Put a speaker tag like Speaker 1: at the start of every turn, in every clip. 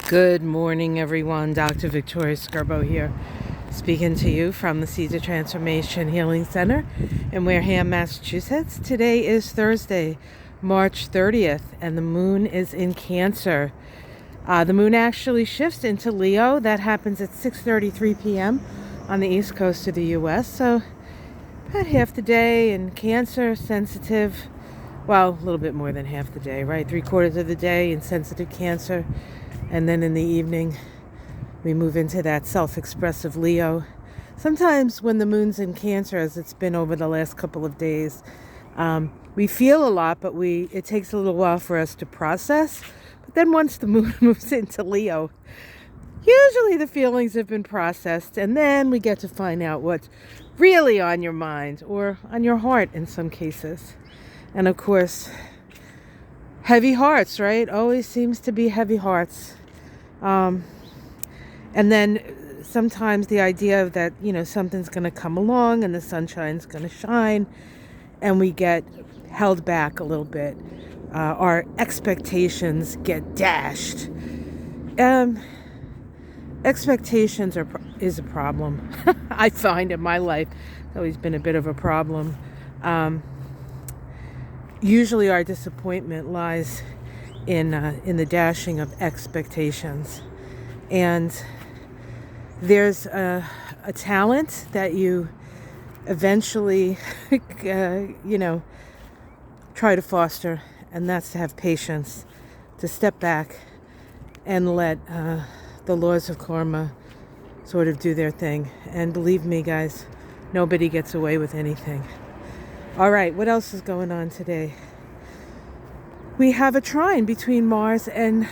Speaker 1: Good morning, everyone. Dr. Victoria Skirbo here, speaking to you from the Seeds of Transformation Healing Center in Wareham, Massachusetts. Today is Thursday, March 30th, and the moon is in Cancer. The moon actually shifts into Leo. That happens at 6:33 p.m. on the east coast of the U.S. So about half the day in Cancer, sensitive. Well, a little bit more than half the day, right? 3/4 of the day in sensitive Cancer. And then in the evening, we move into that self-expressive Leo. Sometimes when the moon's in Cancer, as it's been over the last couple of days, we feel a lot, but it takes a little while for us to process. But then once the moon moves into Leo, usually the feelings have been processed, and then we get to find out what's really on your mind or on your heart in some cases. And of course, heavy hearts, right? Always seems to be heavy hearts. And then sometimes the idea of that, something's going to come along and the sunshine's going to shine, and we get held back a little bit. Our expectations get dashed. Expectations is a problem. I find in my life it's always been a bit of a problem. Usually our disappointment lies in the dashing of expectations. And there's a talent that you eventually, try to foster, and that's to have patience, to step back and let the laws of karma sort of do their thing. And believe me, guys, nobody gets away with anything. All right, what else is going on today? We have a trine between Mars and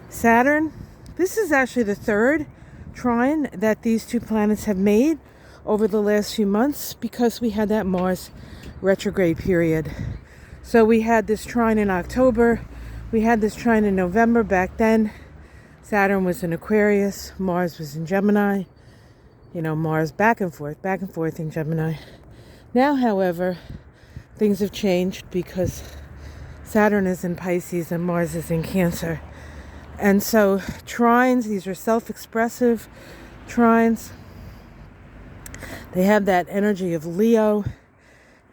Speaker 1: Saturn. This is actually the third trine that these two planets have made over the last few months because we had that Mars retrograde period. So we had this trine in October. We had this trine in November. Back then, Saturn was in Aquarius. Mars was in Gemini. Mars back and forth in Gemini. Now, however, things have changed because Saturn is in Pisces and Mars is in Cancer. And so trines, these are self-expressive trines. They have that energy of Leo.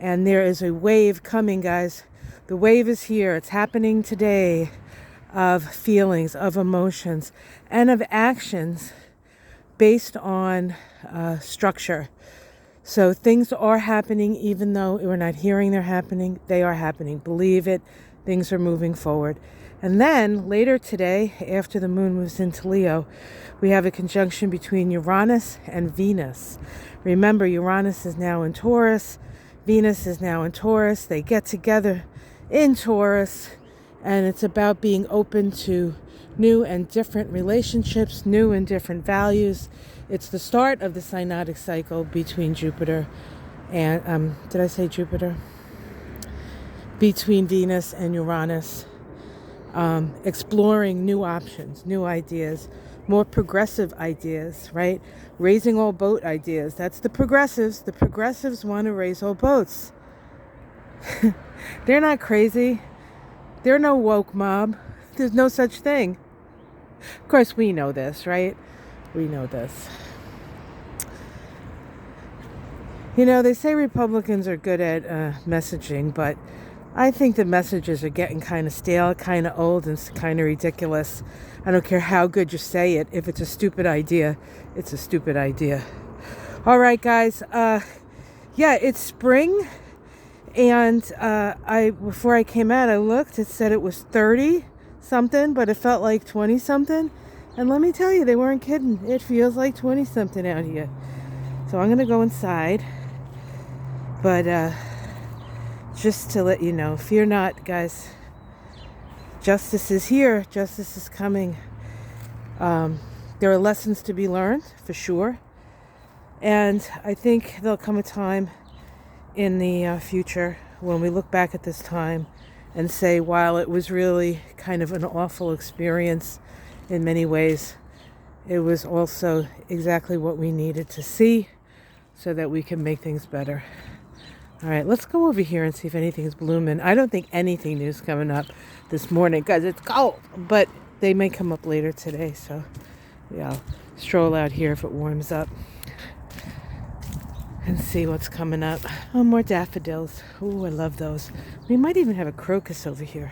Speaker 1: And there is a wave coming, guys. The wave is here. It's happening today of feelings, of emotions, and of actions based on structure. So things are happening, even though we're not hearing they're happening. They are happening. Believe it. Things are moving forward. And then later today, after the moon moves into Leo, we have a conjunction between Uranus and Venus. Remember, Uranus is now in Taurus. Venus is now in Taurus. They get together in Taurus, and it's about being open to new and different relationships, new and different values. It's the start of the synodic cycle between Jupiter and, did I say Jupiter? Between Venus and Uranus. Exploring new options, new ideas, more progressive ideas, right? Raising all boat ideas. That's the progressives. The progressives want to raise all boats. They're not crazy. They're no woke mob. There's no such thing. Of course, we know this, right? We know this. They say Republicans are good at messaging, but I think the messages are getting kind of stale, kind of old, and kind of ridiculous. I don't care how good you say it. If it's a stupid idea, it's a stupid idea. All right, guys. It's spring. And before I came out, I looked. It said it was 30-something, but it felt like 20-something. And let me tell you, they weren't kidding. It feels like 20-something out here. So I'm going to go inside. But just to let you know, fear not, guys. Justice is here. Justice is coming. There are lessons to be learned, for sure. And I think there'll come a time in the future when we look back at this time and say, while it was really kind of an awful experience in many ways, it was also exactly what we needed to see so that we can make things better. All right, let's go over here and see if anything's blooming. I don't think anything new's coming up this morning because it's cold, but they may come up later today. So yeah, I'll stroll out here if it warms up and see what's coming up. Oh, more daffodils. Oh, I love those. We might even have a crocus over here.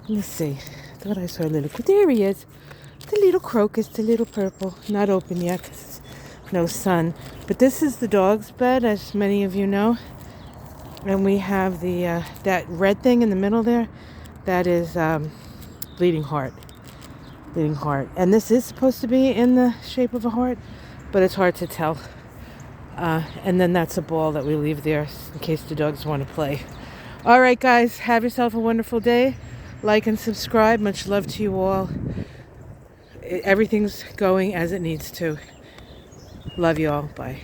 Speaker 1: Let's see. Thought I saw a little. There he is. The little crocus, the little purple. Not open yet because no sun. But this is the dog's bed, as many of you know. And we have the that red thing in the middle there. That is bleeding heart. Bleeding heart. And this is supposed to be in the shape of a heart, but it's hard to tell. And then that's a ball that we leave there in case the dogs want to play. All right, guys. Have yourself a wonderful day. Like and subscribe. Much love to you all. Everything's going as it needs to. Love you all. Bye.